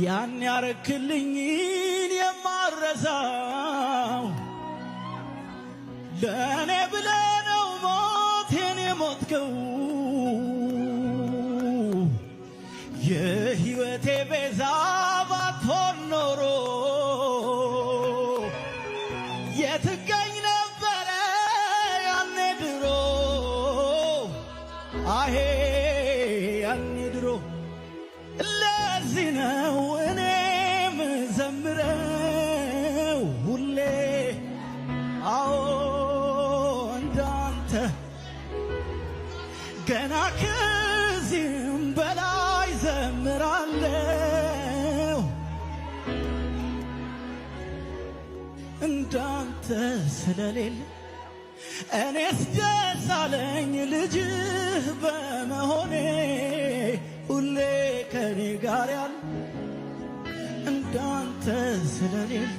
ያን ያረክልኝን የማረሳው ለእኔ ብለህ ነው ሞቴን የሞትከው የሕይወቴ ቤዛ ባትሆን ኖሮ የትገኝ ነበረ ያኔ ድሮ አሄ ያኔ ድሮ ለዚህ ነው እኔም ዘምረው ሁሌ አዎ እንዳንተ ገና ከዚህም በላይ ዘምራለሁ እንዳንተ ስለሌለ እኔስ ደስ አለኝ ልጅህ በመሆኔ ሁሌ ከኔ ጋር ያለ እንዳንተ ስለሌለ